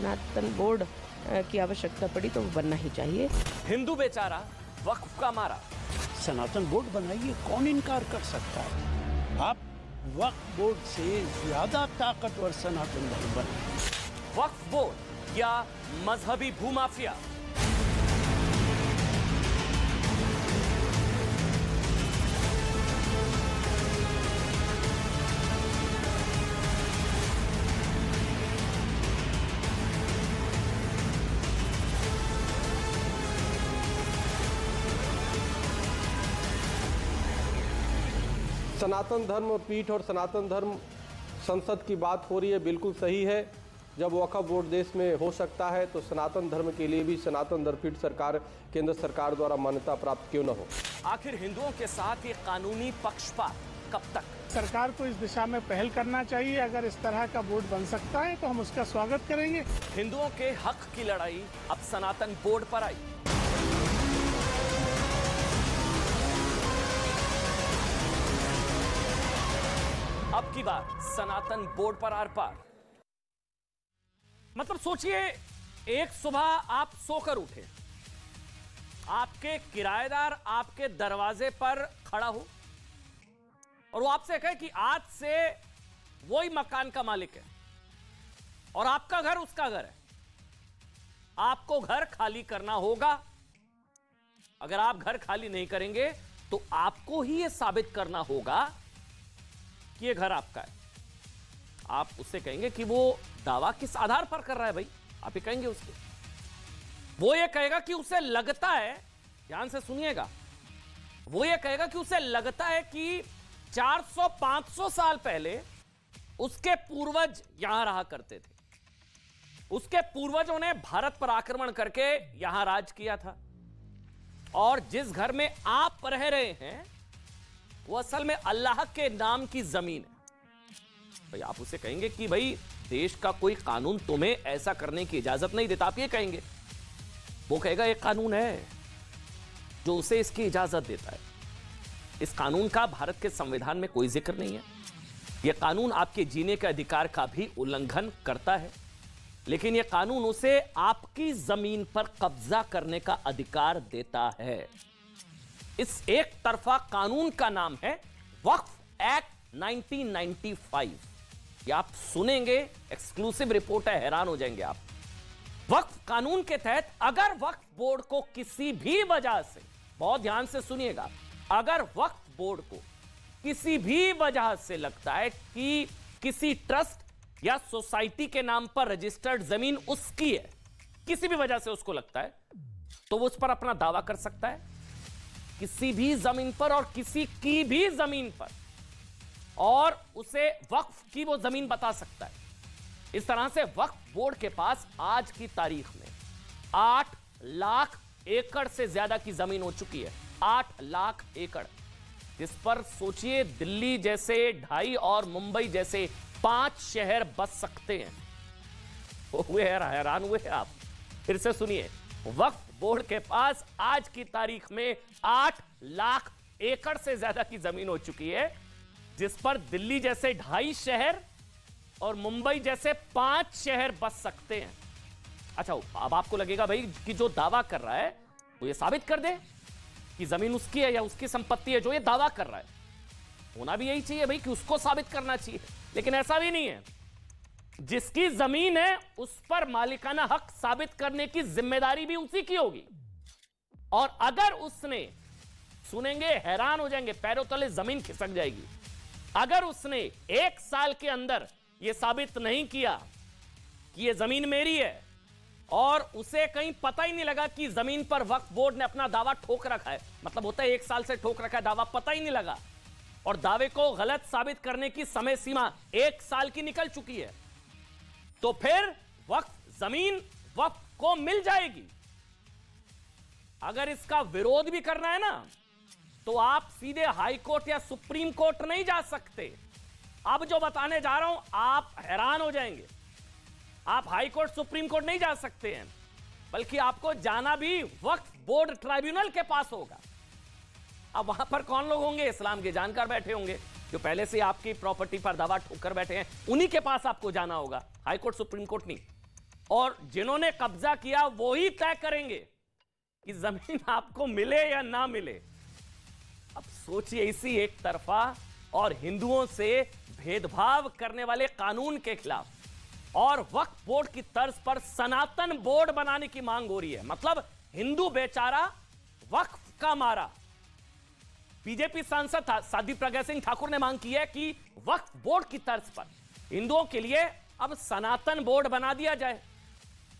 सनातन board की आवश्यकता पड़ी तो वो बनना ही चाहिए। हिंदू बेचारा वक्फ का मारा। सनातन बोर्ड बनाइए, कौन इनकार कर सकता है। आप वक्फ बोर्ड से ज्यादा ताकतवर सनातन धर्म बनाइए। वक्फ बोर्ड या मजहबी भूमाफिया। सनातन धर्म पीठ और सनातन धर्म संसद की बात हो रही है, बिल्कुल सही है। जब वक्फ बोर्ड देश में हो सकता है तो सनातन धर्म के लिए भी सनातन धर्म पीठ सरकार केंद्र सरकार द्वारा मान्यता प्राप्त क्यों न हो। आखिर हिंदुओं के साथ ये कानूनी पक्षपात कब तक? सरकार को इस दिशा में पहल करना चाहिए। अगर इस तरह का बोर्ड बन सकता है तो हम उसका स्वागत करेंगे। हिंदुओं के हक की लड़ाई अब सनातन बोर्ड पर आई। अब की बार सनातन बोर्ड पर आर पार। मतलब सोचिए, एक सुबह आप सोकर उठे, आपके किराएदार आपके दरवाजे पर खड़ा हो और वो आपसे कहे कि आज से वही मकान का मालिक है और आपका घर उसका घर है। आपको घर खाली करना होगा। अगर आप घर खाली नहीं करेंगे तो आपको ही यह साबित करना होगा कि ये घर आपका है। आप उससे कहेंगे कि वो दावा किस आधार पर कर रहा है भाई, आप ये कहेंगे उसको। वो ये कहेगा कि उसे लगता है, ध्यान से सुनिएगा, वो ये कहेगा कि उसे लगता है कि 400-500 साल पहले उसके पूर्वज यहां रहा करते थे। उसके पूर्वजों ने भारत पर आक्रमण करके यहां राज किया था और जिस घर में आप रह रहे हैं वो असल में अल्लाह के नाम की जमीन है। भाई आप उसे कहेंगे कि भाई देश का कोई कानून तुम्हें ऐसा करने की इजाजत नहीं देता, आप ये कहेंगे। वो कहेगा एक कानून है जो उसे इसकी इजाजत देता है। इस कानून का भारत के संविधान में कोई जिक्र नहीं है। यह कानून आपके जीने के अधिकार का भी उल्लंघन करता है, लेकिन यह कानून उसे आपकी जमीन पर कब्जा करने का अधिकार देता है। इस एक तरफा कानून का नाम है वक्फ एक्ट 1995। ये आप सुनेंगे, एक्सक्लूसिव रिपोर्ट है, हैरान हो जाएंगे आप। वक्फ कानून के तहत अगर वक्फ बोर्ड को किसी भी वजह से, बहुत ध्यान से सुनिएगा, अगर वक्फ बोर्ड को किसी भी वजह से लगता है कि किसी ट्रस्ट या सोसाइटी के नाम पर रजिस्टर्ड जमीन उसकी है, किसी भी वजह से उसको लगता है, तो वो उस पर अपना दावा कर सकता है, किसी भी जमीन पर और किसी की भी जमीन पर, और उसे वक्फ की वो जमीन बता सकता है। इस तरह से वक्फ बोर्ड के पास आज की तारीख में 8 लाख एकड़ से ज्यादा की जमीन हो चुकी है। 8 लाख एकड़, जिस पर सोचिए दिल्ली जैसे 2.5 और मुंबई जैसे 5 शहर बस सकते हैं। हुए हैरान हुए आप? फिर से सुनिए, वक्फ बोर्ड के पास आज की तारीख में 8 लाख एकड़ से ज्यादा की जमीन हो चुकी है, जिस पर दिल्ली जैसे 2.5 शहर और मुंबई जैसे 5 शहर बस सकते हैं। अच्छा, अब आपको लगेगा भाई कि जो दावा कर रहा है वो ये साबित कर दे कि जमीन उसकी है या उसकी संपत्ति है। जो ये दावा कर रहा है, होना भी यही चाहिए भाई कि उसको साबित करना चाहिए, लेकिन ऐसा भी नहीं है। जिसकी जमीन है उस पर मालिकाना हक साबित करने की जिम्मेदारी भी उसी की होगी। और अगर उसने, सुनेंगे हैरान हो जाएंगे, पैरों तले जमीन खिसक जाएगी, अगर उसने 1 साल के अंदर यह साबित नहीं किया कि यह जमीन मेरी है और उसे कहीं पता ही नहीं लगा कि जमीन पर वक्फ बोर्ड ने अपना दावा ठोक रखा है, मतलब होता है 1 साल से ठोक रखा है दावा, पता ही नहीं लगा, और दावे को गलत साबित करने की समय सीमा 1 साल की निकल चुकी है, तो फिर वक्फ जमीन वक्फ को मिल जाएगी। अगर इसका विरोध भी करना है ना, तो आप सीधे हाई कोर्ट या सुप्रीम कोर्ट नहीं जा सकते। अब जो बताने जा रहा हूं आप हैरान हो जाएंगे। आप हाई कोर्ट सुप्रीम कोर्ट नहीं जा सकते हैं, बल्कि आपको जाना भी वक्फ बोर्ड ट्राइब्यूनल के पास होगा। अब वहां पर कौन लोग होंगे? इस्लाम के जानकार बैठे होंगे जो पहले से आपकी प्रॉपर्टी पर दावा ठोकर बैठे हैं, उन्हीं के पास आपको जाना होगा, हाई कोर्ट सुप्रीम कोर्ट नहीं। और जिन्होंने कब्जा किया वो ही तय करेंगे कि जमीन आपको मिले या ना मिले। अब सोचिए, इसी एक तरफा और हिंदुओं से भेदभाव करने वाले कानून के खिलाफ और वक्फ बोर्ड की तर्ज पर सनातन बोर्ड बनाने की मांग हो रही है। मतलब हिंदू बेचारा वक्फ का मारा। बीजेपी सांसद साध्वी प्रज्ञा सिंह ठाकुर ने मांग की है कि वक्फ बोर्ड की तर्ज पर हिंदुओं के लिए अब सनातन बोर्ड बना दिया जाए।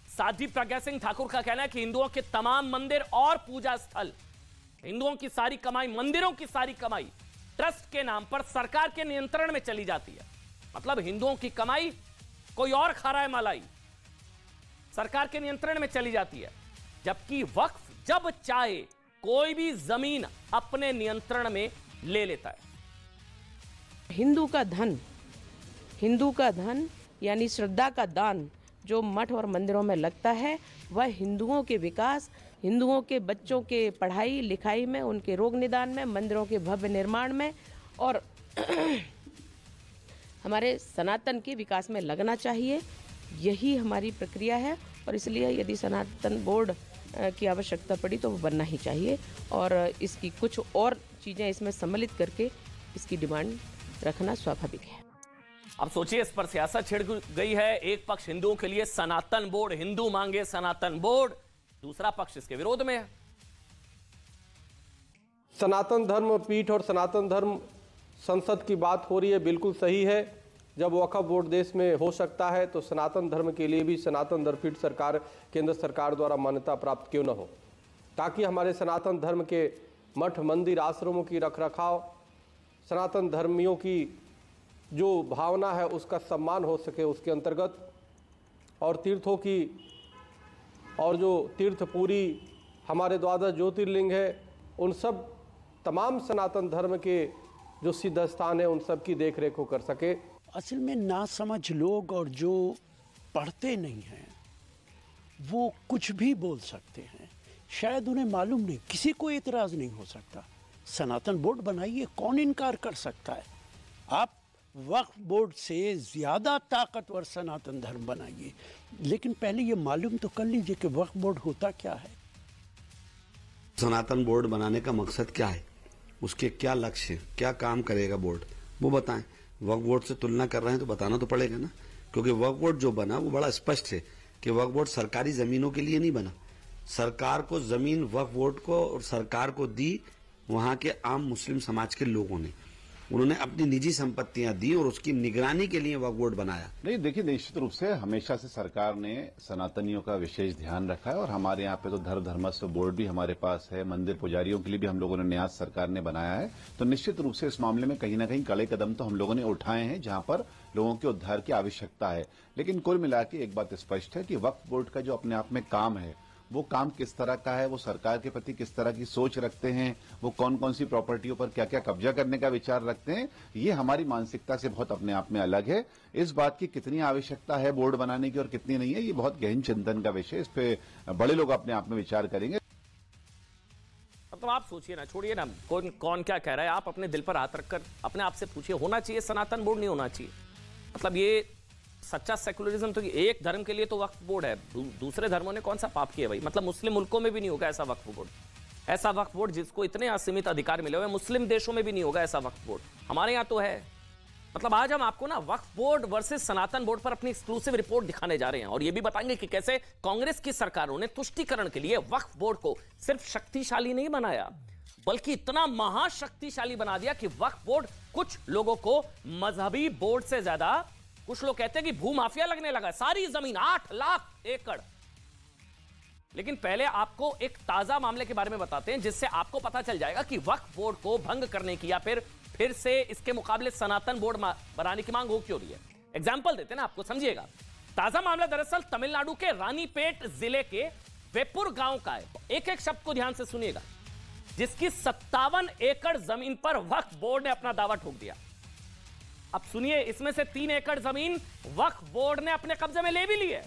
साध्वी प्रज्ञा सिंह ठाकुर का कहना है कि हिंदुओं के तमाम मंदिर और पूजा स्थल, हिंदुओं की सारी कमाई, मंदिरों की सारी कमाई ट्रस्ट के नाम पर सरकार के नियंत्रण में चली जाती है। मतलब हिंदुओं की कमाई कोई और खा रहा है मलाई, सरकार के नियंत्रण में चली जाती है। जबकि वक्फ जब चाहे कोई भी जमीन अपने नियंत्रण में ले लेता है। हिंदू का धन यानी श्रद्धा का दान जो मठ और मंदिरों में लगता है, वह हिंदुओं के विकास, हिंदुओं के बच्चों के पढ़ाई लिखाई में, उनके रोग निदान में, मंदिरों के भव्य निर्माण में और हमारे सनातन के विकास में लगना चाहिए। यही हमारी प्रक्रिया है और इसलिए यदि सनातन बोर्ड की आवश्यकता पड़ी तो वो बनना ही चाहिए और इसकी कुछ और चीज़ें इसमें सम्मिलित करके इसकी डिमांड रखना स्वाभाविक है। अब सोचिए, इस पर सियासत छिड़ गई है। एक पक्ष हिंदुओं के लिए सनातन बोर्ड, हिंदू मांगे सनातन बोर्ड, दूसरा पक्ष इसके विरोध में है। सनातन धर्म पीठ और सनातन धर्म संसद की बात हो रही है, बिल्कुल सही है। जब वक्फ बोर्ड देश में हो सकता है तो सनातन धर्म के लिए भी सनातन धर्म पीठ सरकार, केंद्र सरकार द्वारा मान्यता प्राप्त क्यों न हो, ताकि हमारे सनातन धर्म के मठ मंदिर आश्रमों की रखरखाव, सनातन धर्मियों की जो भावना है उसका सम्मान हो सके उसके अंतर्गत, और तीर्थों की, और जो तीर्थपुरी हमारे द्वादश ज्योतिर्लिंग है, उन सब तमाम सनातन धर्म के जो सिद्ध स्थान है उन सब की देख रेख को कर सके। असल में नासमझ लोग और जो पढ़ते नहीं हैं वो कुछ भी बोल सकते हैं, शायद उन्हें मालूम नहीं, किसी को एतराज़ नहीं हो सकता। सनातन बोर्ड बनाइए, कौन इनकार कर सकता है। आप वक्फ बोर्ड से ज़्यादा ताकतवर सनातन धर्म बनाइए, लेकिन पहले ये मालूम तो कर लीजिए कि वक्फ बोर्ड होता क्या है। सनातन बोर्ड बनाने का मकसद क्या है, उसके क्या लक्ष्य, क्या काम करेगा बोर्ड, वो बताएं। वक्फ बोर्ड से तुलना कर रहे हैं तो बताना तो पड़ेगा ना, क्योंकि वक्फ बोर्ड जो बना वो बड़ा स्पष्ट है कि वक्फ बोर्ड सरकारी जमीनों के लिए नहीं बना। सरकार को जमीन वक्फ बोर्ड को और सरकार को दी वहां के आम मुस्लिम समाज के लोगों ने, उन्होंने अपनी निजी संपत्तियां दी और उसकी निगरानी के लिए वक्फ बोर्ड बनाया। नहीं, देखिए, निश्चित रूप से हमेशा से सरकार ने सनातनियों का विशेष ध्यान रखा है और हमारे यहाँ पे तो धर्मस्व बोर्ड भी हमारे पास है, मंदिर पुजारियों के लिए भी हम लोगों ने न्यास सरकार ने बनाया है। तो निश्चित रूप से इस मामले में कहीं ना कहीं कड़े कदम तो हम लोगों ने उठाए हैं जहां पर लोगों के उद्धार की आवश्यकता है। लेकिन कुल मिला के एक बात स्पष्ट है कि वक्फ बोर्ड का जो अपने आप में काम है वो काम किस तरह का है, वो सरकार के प्रति किस तरह की सोच रखते हैं, वो कौन कौन सी प्रॉपर्टियों पर क्या क्या कब्जा करने का विचार रखते हैं, ये हमारी मानसिकता से बहुत अपने आप में अलग है। इस बात की कितनी आवश्यकता है बोर्ड बनाने की और कितनी नहीं है, ये बहुत गहन चिंतन का विषय, इस पे बड़े लोग अपने आप में विचार करेंगे। मतलब आप सोचिए ना, छोड़िए ना कौन कौन क्या कह रहा है, आप अपने दिल पर हाथ रखकर अपने आप से पूछिए, होना चाहिए सनातन बोर्ड, नहीं होना चाहिए। मतलब ये सच्चा सेकुलरिज्म तो एक धर्म के लिए तो वक्फ बोर्ड है, दूसरे धर्मों ने कौन सा पाप किया भाई। मतलब मुस्लिम मुल्कों में भी नहीं होगा ऐसा वक्फ बोर्ड, ऐसा वक्फ बोर्ड जिसको इतने असीमित अधिकार मिले हुए, मुस्लिम देशों में भी नहीं होगा ऐसा वक्फ बोर्ड, हमारे यहाँ तो है। मतलब आज हम आपको ना वक्फ बोर्ड वर्सेस सनातन बोर्ड पर अपनी एक्सक्लूसिव रिपोर्ट दिखाने जा रहे हैं और ये भी बताएंगे कि कैसे कांग्रेस की सरकारों ने तुष्टीकरण के लिए वक्फ बोर्ड को सिर्फ शक्तिशाली नहीं बनाया बल्कि इतना महाशक्तिशाली बना दिया कि वक्फ बोर्ड कुछ लोगों को मजहबी बोर्ड से ज्यादा, कुछ लोग कहते हैं कि भूमाफिया लगने लगा। सारी जमीन 8 लाख एकड़। लेकिन पहले आपको एक ताजा मामले के बारे में बताते हैं जिससे आपको पता चल जाएगा कि वक्फ बोर्ड को भंग करने की या फिर से इसके मुकाबले सनातन बोर्ड बनाने की मांग हो क्यों रही है। एग्जाम्पल देते हैं ना आपको, समझिएगा। ताजा मामला दरअसल तमिलनाडु के रानीपेट जिले के वेपुर गांव का है। एक एक शब्द को ध्यान से सुनिएगा, जिसकी 57 एकड़ जमीन पर वक्फ बोर्ड ने अपना दावा ठोक दिया। अब सुनिए, इसमें से 3 एकड़ जमीन वक्फ बोर्ड ने अपने कब्जे में ले भी ली है।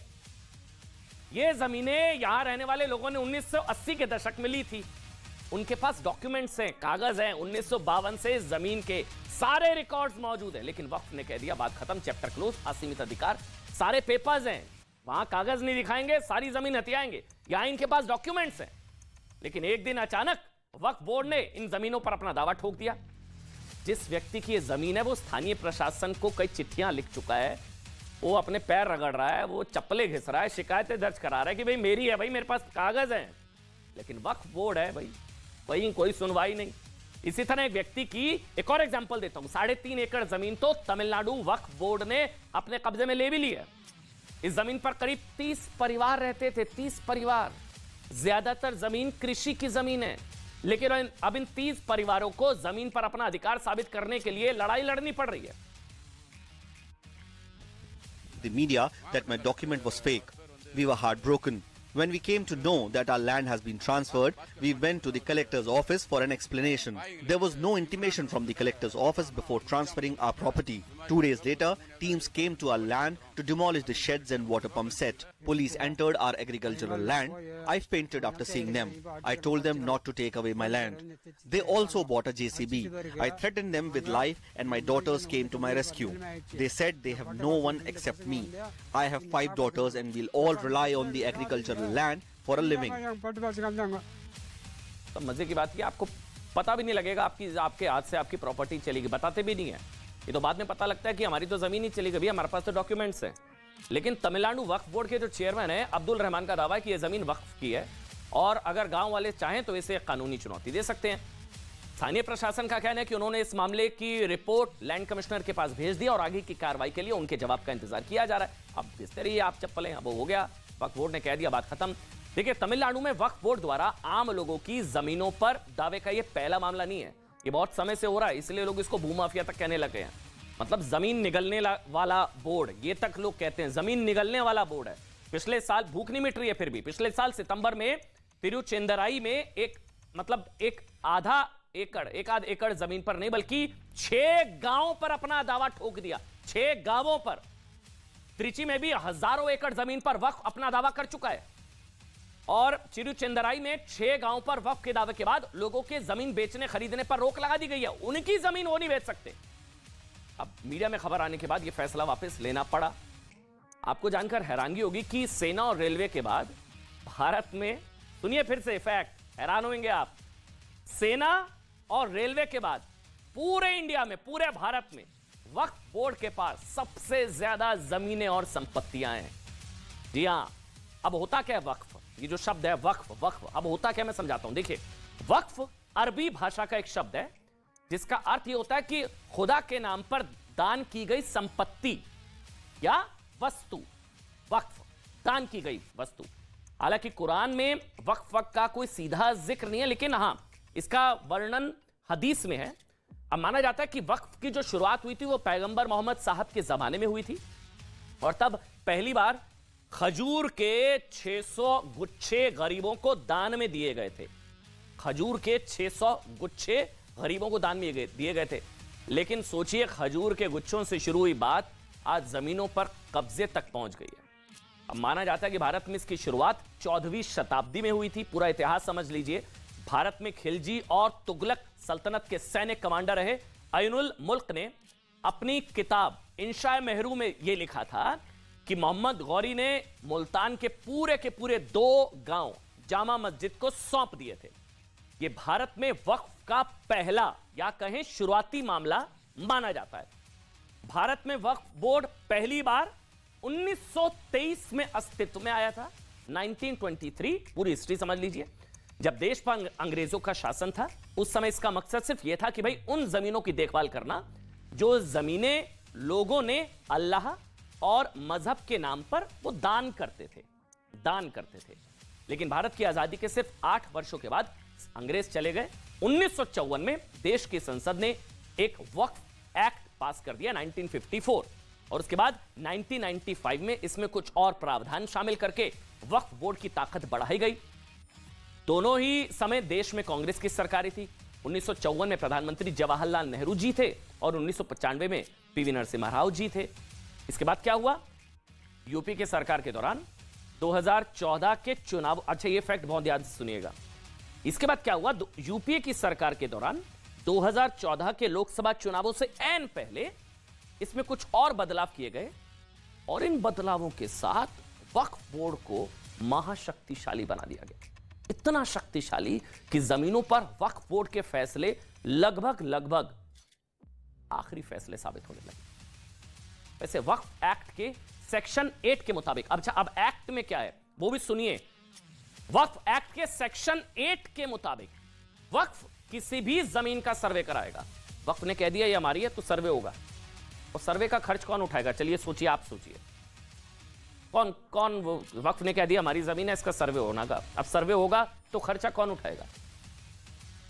ये जमीनें यहां रहने वाले लोगों ने 1980 के दशक में ली थी। उनके पास डॉक्यूमेंट्स हैं, कागज हैं, 1952 से जमीन के सारे रिकॉर्ड्स मौजूद हैं। लेकिन वक्फ ने कह दिया बात खत्म, चैप्टर क्लोज, असीमित अधिकार, सारे पेपर्स हैं। वहां कागज नहीं दिखाएंगे, सारी जमीन हथियाएंगे। यहां इनके पास डॉक्यूमेंट्स हैं। लेकिन एक दिन अचानक वक्फ बोर्ड ने इन जमीनों पर अपना दावा ठोक दिया। जिस व्यक्ति की ये जमीन है वो स्थानीय प्रशासन को कई चिट्ठियां लिख चुका है, वो अपने पैर रगड़ रहा है, वो चप्पलें घिस रहा है, शिकायतें दर्ज करा रहा है कि भाई मेरी है, भाई मेरे पास कागज हैं। लेकिन वक्फ बोर्ड है भाई, वहीं कोई सुनवाई नहीं। इसी तरह एक व्यक्ति की एक और एग्जांपल देता हूं। 3.5 एकड़ जमीन तो तमिलनाडु वक्फ बोर्ड ने अपने कब्जे में ले भी ली है। इस जमीन पर करीब 30 परिवार रहते थे, 30 परिवार। ज्यादातर जमीन कृषि की जमीन है, लेकिन अब इन 30 परिवारों को जमीन पर अपना अधिकार साबित करने के लिए लड़ाई लड़नी पड़ रही है। The media that my document was fake. We were heartbroken. When we came to know that our land has been transferred, we went to the collector's office for an explanation. There was no intimation from the collector's office before transferring our property. 2 days later, teams came to our land to demolish the sheds and water pump set. Police entered our agricultural land. I fainted after seeing them. I told them not to take away my land. They also bought a JCB. I threatened them with life and my daughters came to my rescue. They said they have no one except me. I have 5 daughters and we'll all rely on the agricultural land for a living. तो मजे की बात है, आपको पता भी नहीं लगेगा आपके हाथ से आपकी प्रॉपर्टी चलेगी, बताते भी नहीं है। ये तो बाद में पता लगता है कि हमारी तो जमीन ही चली गई, हमारे पास तो डॉक्यूमेंट्स हैं। लेकिन तमिलनाडु वक्फ बोर्ड के जो चेयरमैन है अब्दुल रहमान का दावा है कि यह जमीन वक्फ की है और अगर गांव वाले चाहें तो इसे कानूनी चुनौती दे सकते हैं। स्थानीय प्रशासन का कहना है कि उन्होंने इस मामले की रिपोर्ट लैंड कमिश्नर के पास भेज दी और आगे की कार्रवाई के लिए उनके जवाब का इंतजार किया जा रहा है। अब भेजते रहिए आप चप्पलें, अब हो गया, वक्फ बोर्ड ने कह दिया, बात खत्म। देखिए, तमिलनाडु में वक्फ बोर्ड द्वारा आम लोगों की जमीनों पर दावे का यह पहला मामला नहीं है, ये बहुत समय से हो रहा है, इसलिए लोग इसको भूमाफिया तक कहने लगे हैं। मतलब जमीन निगलने वाला बोर्ड, ये तक लोग कहते हैं जमीन निगलने वाला बोर्ड है। पिछले साल भूख नहीं मिट रही है, फिर भी पिछले साल सितंबर में तिरुचेंदराई में एक आध एकड़ जमीन पर नहीं बल्कि 6 गांवों पर अपना दावा ठोक दिया। 6 गांवों पर। त्रिची में भी हजारों एकड़ जमीन पर वक्फ अपना दावा कर चुका है और तिरुचेंदराई में 6 गांवों पर वक्फ के दावे के बाद लोगों के जमीन बेचने खरीदने पर रोक लगा दी गई है। उनकी जमीन वो नहीं बेच सकते। अब मीडिया में खबर आने के बाद यह फैसला वापस लेना पड़ा। आपको जानकर हैरानगी होगी कि सेना और रेलवे के बाद भारत में, सुनिए फिर से फैक्ट, हैरान होंगे आप, सेना और रेलवे के बाद पूरे इंडिया में, पूरे भारत में वक्फ बोर्ड के पास सबसे ज्यादा जमीनें और संपत्तियां हैं। जी हां, अब होता क्या है वक्फ, ये जो शब्द है वक्फ, अब होता क्या मैं समझाता हूं। देखिए, वक्फ अरबी भाषा का एक शब्द है जिसका अर्थ यह होता है कि खुदा के नाम पर दान की गई संपत्ति या वस्तु। वक्फ, दान की गई वस्तु। हालांकि कुरान में वक्फ का कोई सीधा जिक्र नहीं है, लेकिन हां इसका वर्णन हदीस में है। अब माना जाता है कि वक्फ की जो शुरुआत हुई थी वो पैगंबर मोहम्मद साहब के जमाने में हुई थी और तब पहली बार खजूर के 600 गुच्छे गरीबों को दान में दिए गए थे। खजूर के 600 गुच्छे गरीबों को दान में दिए गए थे। लेकिन सोचिए, खजूर के गुच्छों से शुरू हुई बात आज जमीनों पर कब्जे तक पहुंच गई है। अब माना जाता है कि भारत में इसकी शुरुआत 14वीं शताब्दी में हुई थी। पूरा इतिहास समझ लीजिए। भारत में खिलजी और तुगलक सल्तनत के सैनिक कमांडर रहे अयनुल मुल्क ने अपनी किताब इंशाए मेहरू में यह लिखा था कि मोहम्मद गौरी ने मुल्तान के पूरे 2 गांव जामा मस्जिद को सौंप दिए थे। यह भारत में वक्फ का पहला या कहें शुरुआती मामला माना जाता है। भारत में वक्फ बोर्ड पहली बार 1923 में अस्तित्व में आया था, 1923। पूरी हिस्ट्री समझ लीजिए। जब देश पर अंग्रेजों का शासन था उस समय इसका मकसद सिर्फ यह था कि भाई उन जमीनों की देखभाल करना जो जमीनें लोगों ने अल्लाह और मजहब के नाम पर वो दान करते थे। लेकिन भारत की आजादी के सिर्फ 8 वर्षों के बाद अंग्रेज चले गए। 1954 में देश की संसद ने एक वक्फ एक्ट पास कर दिया 1954 और उसके बाद 1995 में इसमें कुछ और प्रावधान शामिल करके वक्फ बोर्ड की ताकत बढ़ाई गई। दोनों ही समय देश में कांग्रेस की सरकारें थी। 1954 में प्रधानमंत्री जवाहरलाल नेहरू जी थे और 1995 में पीवी नरसिम्हा राव जी थे। इसके बाद क्या हुआ? यूपी के सरकार के दौरान 2014 के चुनाव, अच्छा ये फैक्ट बहुत ध्यान से सुनिएगा। इसके बाद क्या हुआ? यूपीए की सरकार के दौरान 2014 के लोकसभा चुनावों से ऐन पहले इसमें कुछ और बदलाव किए गए और इन बदलावों के साथ वक्फ बोर्ड को महाशक्तिशाली बना दिया गया, इतना शक्तिशाली कि जमीनों पर वक्फ बोर्ड के फैसले लगभग आखिरी फैसले साबित होने लगे। वैसे वक्फ एक्ट के सेक्शन 8 के मुताबिक, अब एक्ट में क्या है वो भी सुनिए। वक्फ एक्ट के सेक्शन 8 के मुताबिक वक्फ किसी भी जमीन का सर्वे कराएगा। वक्फ ने कह दिया ये हमारी है तो सर्वे होगा, और सर्वे का खर्च कौन उठाएगा? चलिए सोचिए, आप सोचिए कौन वक्फ ने कह दिया हमारी जमीन है, इसका सर्वे होना का। अब सर्वे होगा तो खर्चा कौन उठाएगा?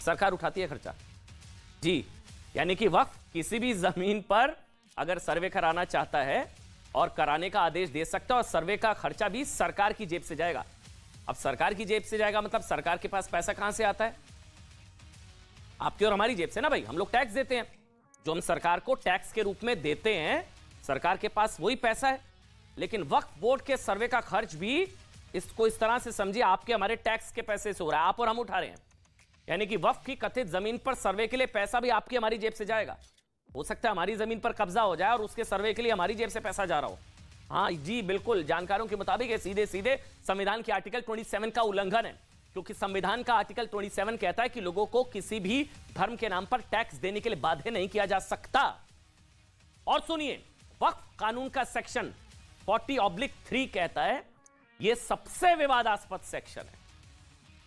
सरकार उठाती है खर्चा जी। यानी कि वक्फ किसी भी जमीन पर अगर सर्वे कराना चाहता है और कराने का आदेश दे सकता है, और सर्वे का खर्चा भी सरकार की जेब से जाएगा। अब सरकार की जेब से जाएगा मतलब सरकार के पास पैसा कहां से आता है? आपकी और हमारी जेब से ना भाई। हम लोग टैक्स देते हैं, जो हम सरकार को टैक्स के रूप में देते हैं, सरकार के पास वही पैसा है। लेकिन वक्फ बोर्ड के सर्वे का खर्च भी इसको इस तरह से समझिए, आपके हमारे टैक्स के पैसे से हो रहा है, आप और हम उठा रहे हैं। यानी कि वक्फ की कथित जमीन पर सर्वे के लिए पैसा भी आपकी हमारी जेब से जाएगा। हो सकता है हमारी जमीन पर कब्जा हो जाए और उसके सर्वे के लिए हमारी जेब से पैसा जा रहा हो। हाँ जी बिल्कुल, जानकारों के मुताबिक ये सीधे सीधे संविधान के आर्टिकल 27 का उल्लंघन है, क्योंकि संविधान का आर्टिकल 27 कहता है कि लोगों को किसी भी धर्म के नाम पर टैक्स देने के लिए बाध्य नहीं किया जा सकता। और सुनिए, वक्फ कानून का सेक्शन 40/3 कहता है, यह सबसे विवादास्पद सेक्शन है,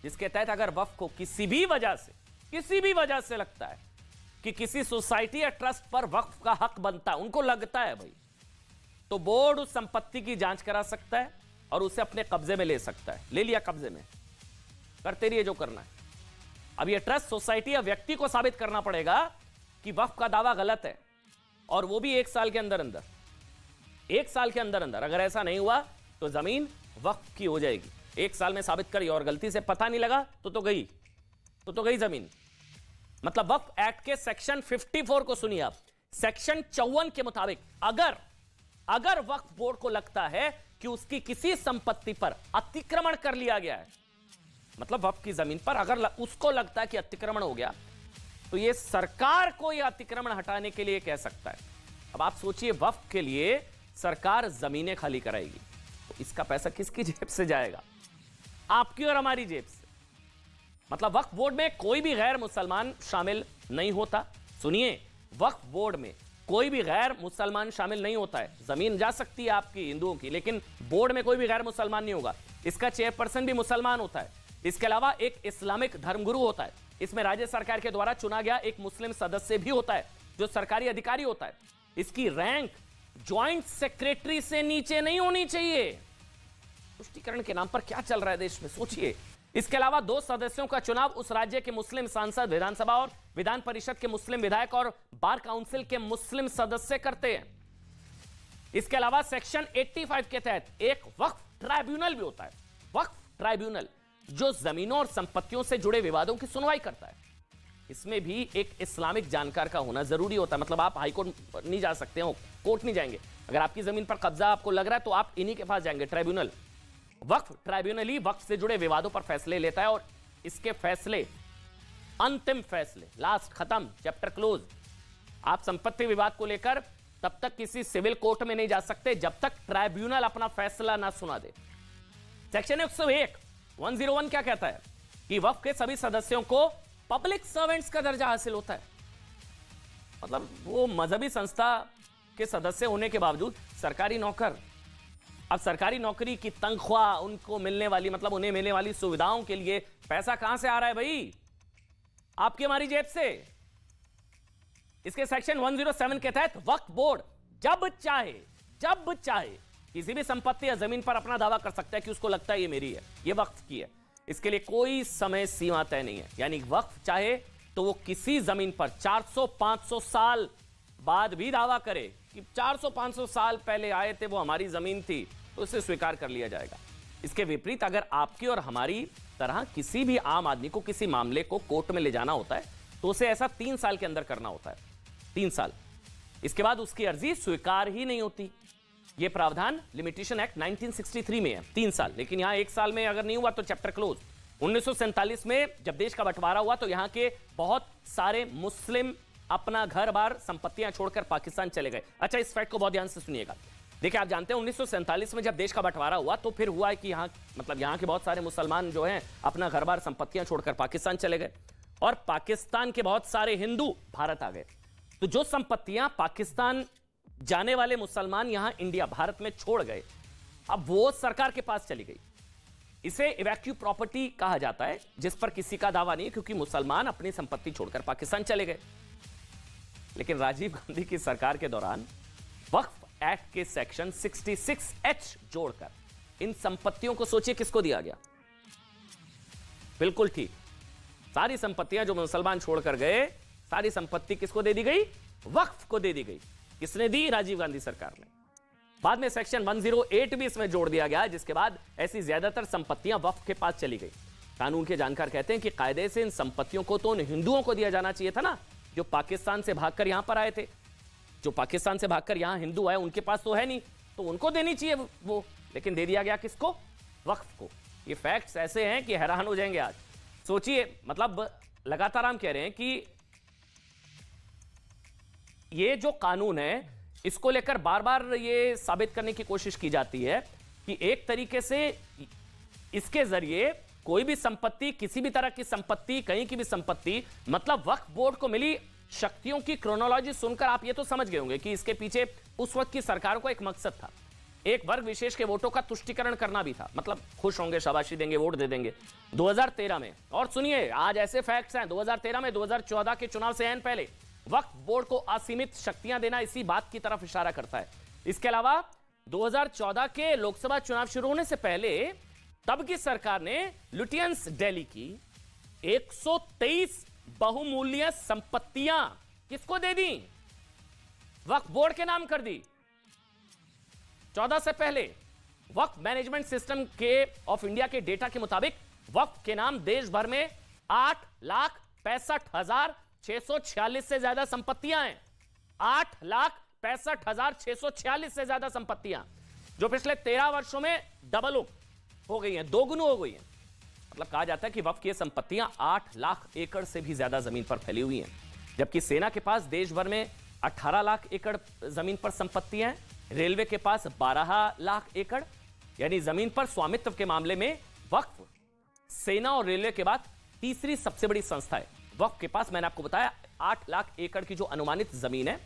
जिसके तहत अगर वक्फ को किसी भी वजह से लगता है कि किसी सोसाइटी या ट्रस्ट पर वक्फ का हक बनता है, उनको लगता है भाई, तो बोर्ड उस संपत्ति की जांच करा सकता है और उसे अपने कब्जे में ले सकता है। ले लिया कब्जे में, करते रहिए जो करना है। अब यह ट्रस्ट, सोसाइटी या व्यक्ति को साबित करना पड़ेगा कि वक्फ का दावा गलत है, और वो भी 1 साल के अंदर अंदर। 1 साल के अंदर अंदर अगर ऐसा नहीं हुआ तो जमीन वक्फ की हो जाएगी। 1 साल में साबित करिए और गलती से पता नहीं लगा तो गई जमीन। मतलब वक्फ एक्ट के सेक्शन 54 को सुनिए आप। सेक्शन 54 के मुताबिक अगर वक्फ बोर्ड को लगता है कि उसकी किसी संपत्ति पर अतिक्रमण कर लिया गया है, मतलब वक्फ की जमीन पर अगर उसको लगता है कि अतिक्रमण हो गया, तो यह सरकार को यह अतिक्रमण हटाने के लिए कह सकता है। अब आप सोचिए, वक्फ के लिए सरकार जमीनें खाली कराएगी, तो इसका पैसा किसकी जेब से जाएगा? आपकी और हमारी जेब से। मतलब वक्फ बोर्ड में कोई भी गैर मुसलमान शामिल नहीं होता। सुनिए, वक्फ बोर्ड में कोई भी गैर मुसलमान शामिल नहीं होता है। जमीन जा सकती है आपकी हिंदुओं की, लेकिन बोर्ड में कोई भी गैर मुसलमान नहीं होगा। इसका चेयरपर्सन भी मुसलमान होता है। इसके अलावा एक इस्लामिक धर्मगुरु होता है। इसमें राज्य सरकार के द्वारा चुना गया एक मुस्लिम सदस्य भी होता है, जो सरकारी अधिकारी होता है। इसकी रैंक ज्वाइंट सेक्रेटरी से नीचे नहीं होनी चाहिए। तुष्टीकरण के नाम पर क्या चल रहा है देश में, सोचिए। इसके अलावा 2 सदस्यों का चुनाव उस राज्य के मुस्लिम सांसद, विधानसभा और विधान परिषद के मुस्लिम विधायक और बार काउंसिल के मुस्लिम सदस्य करते हैं। इसके अलावा सेक्शन 85 के तहत एक वक्फ ट्राइब्यूनल भी होता है। वक्फ ट्राइब्यूनल जो जमीनों और संपत्तियों से जुड़े विवादों की सुनवाई करता है। इसमें भी एक इस्लामिक जानकार का होना जरूरी होता है। मतलब आप हाईकोर्ट नहीं जा सकते हो, कोर्ट नहीं जाएंगे। अगर आपकी जमीन पर कब्जा आपको लग रहा है तो आप इन्हीं के पास जाएंगे, ट्राइब्यूनल। वक्फ ट्राइब्यूनल ही वक्फ से जुड़े विवादों पर फैसले लेता है, और इसके फैसले अंतिम फैसले, लास्ट, खत्म, चैप्टर क्लोज। आप संपत्ति विवाद को लेकर तब तक किसी सिविल कोर्ट में नहीं जा सकते जब तक ट्राइब्यूनल अपना फैसला ना सुना दे। सेक्शन 101 क्या कहता है कि वक्फ के सभी सदस्यों को पब्लिक सर्वेंट्स का दर्जा हासिल होता है। मतलब वो मजहबी संस्था के सदस्य होने के बावजूद सरकारी नौकर। अब सरकारी नौकरी की तनख्वाह, उनको मिलने वाली, मतलब उन्हें मिलने वाली सुविधाओं के लिए पैसा कहां से आ रहा है भाई? आपकी हमारी जेब से। इसके सेक्शन 107 के तहत वक्फ बोर्ड जब चाहे किसी भी संपत्ति या जमीन पर अपना दावा कर सकता है कि उसको लगता है ये मेरी है, ये वक्फ की है। इसके लिए कोई समय सीमा तय नहीं है। यानी वक्फ चाहे तो वो किसी जमीन पर 400-500 साल बाद भी दावा करे कि 400-500 साल पहले आए थे, वो हमारी जमीन थी, तो उसे स्वीकार कर लिया जाएगा। इसके विपरीत अगर आपकी और हमारी तरह किसी भी आम आदमी को किसी मामले को कोर्ट में ले जाना होता है तो उसे ऐसा 3 साल के अंदर करना होता है। 3 साल। इसके बाद उसकी अर्जी स्वीकार ही नहीं होती। यह प्रावधान लिमिटेशन एक्ट 1963 में है, 3 साल। लेकिन यहां 1 साल में अगर नहीं हुआ तो चैप्टर क्लोज। 1947 में जब देश का बंटवारा हुआ तो यहां के बहुत सारे मुस्लिम अपना घर बार संपत्तियां छोड़कर पाकिस्तान चले गए। अच्छा, इस फैक्ट को बहुत ध्यान से सुनिएगा। देखिए, आप जानते हैं 1947 में जब देश का बंटवारा हुआ तो फिर हुआ है कि यहाँ मतलब यहाँ के बहुत सारे मुसलमान जो हैं अपना घर बार संपत्तियां छोड़कर पाकिस्तान चले गए और पाकिस्तान के बहुत सारे हिंदू भारत आ गए। तो जो संपत्तियां पाकिस्तान जाने वाले मुसलमान यहां इंडिया भारत में छोड़ गए, अब वो सरकार के पास चली गई। इसे इवैक्यू प्रॉपर्टी कहा जाता है, जिस पर किसी का दावा नहीं, क्योंकि मुसलमान अपनी संपत्ति छोड़कर पाकिस्तान चले गए। लेकिन राजीव गांधी की सरकार के दौरान वक्फ एक्ट के सेक्शन 66H जोड़कर इन संपत्तियों को सोचिए किसको दिया गया। बिल्कुल ठीक, सारी संपत्तियां जो मुसलमान छोड़कर गए, सारी संपत्ति किसको दे दी गई? वक्फ को दे दी गई। किसने दी? राजीव गांधी सरकार ने। बाद में सेक्शन 108 भी इसमें जोड़ दिया गया, जिसके बाद ऐसी ज्यादातर संपत्तियां वक्फ के पास चली गई। कानून के जानकार कहते हैं कि कायदे से इन संपत्तियों को तो उन हिंदुओं को दिया जाना चाहिए था ना, जो पाकिस्तान से भागकर यहां पर आए थे। जो पाकिस्तान से भागकर यहां हिंदू आए, उनके पास तो है नहीं, तो उनको देनी चाहिए वो, लेकिन दे दिया गया किसको? वक्फ को। ये फैक्ट्स ऐसे हैं कि हैरान हो जाएंगे आज। सोचिए, मतलब लगातार हम कह रहे हैं कि ये जो कानून है, इसको लेकर बार बार ये साबित करने की कोशिश की जाती है कि एक तरीके से इसके जरिए कोई भी संपत्ति, किसी भी तरह की संपत्ति, कहीं की भी संपत्ति, मतलब वक्फ बोर्ड को मिली शक्तियों की क्रोनोलॉजी सुनकर आप ये तो समझ गए होंगे कि इसके पीछे उस वक्त की सरकार को एक मकसद था, एक वर्ग विशेष के वोटों का तुष्टीकरण करना भी था। मतलब खुश होंगे, शाबाशी देंगे, वोट दे देंगे। 2013 में, और सुनिए आज ऐसे फैक्ट्स हैं, 2013 में 2014 के चुनाव से ऐन पहले वक्फ बोर्ड को असीमित शक्तियां देना इसी बात की तरफ इशारा करता है। इसके अलावा 2014 के लोकसभा चुनाव शुरू होने से पहले तब की सरकार ने लुटियंस दिल्ली की 123 बहुमूल्य संपत्तियां किसको दे दी? वक्फ बोर्ड के नाम कर दी। 14 से पहले वक्फ मैनेजमेंट सिस्टम के ऑफ इंडिया के डेटा के मुताबिक वक्फ के नाम देश भर में 8,65,646 से ज्यादा संपत्तियां हैं। 8,65,646 से ज्यादा संपत्तियां, जो पिछले 13 वर्षों में डबल हो गई हैं, दोगुनी हो गई हैं। मतलब कहा जाता है कि वक्फ की संपत्तियां 8 लाख एकड़ से भी ज्यादा जमीन पर फैली हुई हैं, जबकि सेना के पास देश भर में 18 लाख एकड़ जमीन पर संपत्तियां हैं, रेलवे के पास 12 लाख एकड़, यानी जमीन पर स्वामित्व के मामले में वक्फ सेना और रेलवे के बाद तीसरी सबसे बड़ी संस्था है। वक्फ के पास, मैंने आपको बताया, 8 लाख एकड़ की जो अनुमानित जमीन है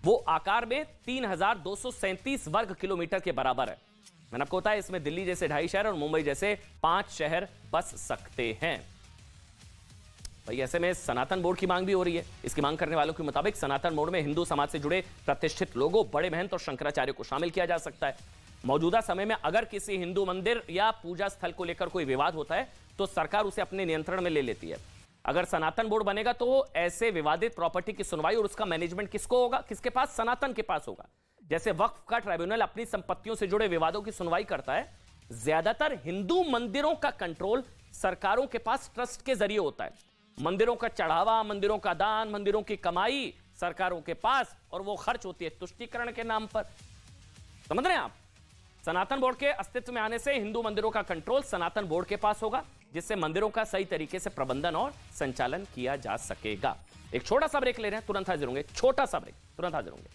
वो आकार में 3,237 वर्ग किलोमीटर के बराबर है। मैंने आपको बताया इसमें दिल्ली जैसे 2.5 शहर और मुंबई जैसे 5 शहर बस सकते हैं। भाई ऐसे में सनातन बोर्ड की मांग भी हो रही है। इसकी मांग करने वालों के मुताबिक सनातन बोर्ड में हिंदू समाज से जुड़े प्रतिष्ठित लोगों, बड़े महंत और शंकराचार्य को शामिल किया जा सकता है। मौजूदा समय में अगर किसी हिंदू मंदिर या पूजा स्थल को लेकर कोई विवाद होता है तो सरकार उसे अपने नियंत्रण में ले लेती है। अगर सनातन बोर्ड बनेगा तो ऐसे विवादित प्रॉपर्टी की सुनवाई और उसका मैनेजमेंट किसको होगा? किसके पास? सनातन के पास होगा। जैसे वक्फ का ट्राइब्यूनल अपनी संपत्तियों से जुड़े विवादों की सुनवाई करता है, ज्यादातर हिंदू मंदिरों का कंट्रोल सरकारों के पास ट्रस्ट के जरिए होता है। मंदिरों का चढ़ावा, मंदिरों का दान, मंदिरों की कमाई सरकारों के पास, और वो खर्च होती है तुष्टीकरण के नाम पर। समझ रहे हैं आप? सनातन बोर्ड के अस्तित्व में आने से हिंदू मंदिरों का कंट्रोल सनातन बोर्ड के पास होगा, जिससे मंदिरों का सही तरीके से प्रबंधन और संचालन किया जा सकेगा। एक छोटा सा ब्रेक ले रहे हैं, तुरंत हाजिर होंगे। छोटा सा ब्रेक, तुरंत हाजिर होंगे।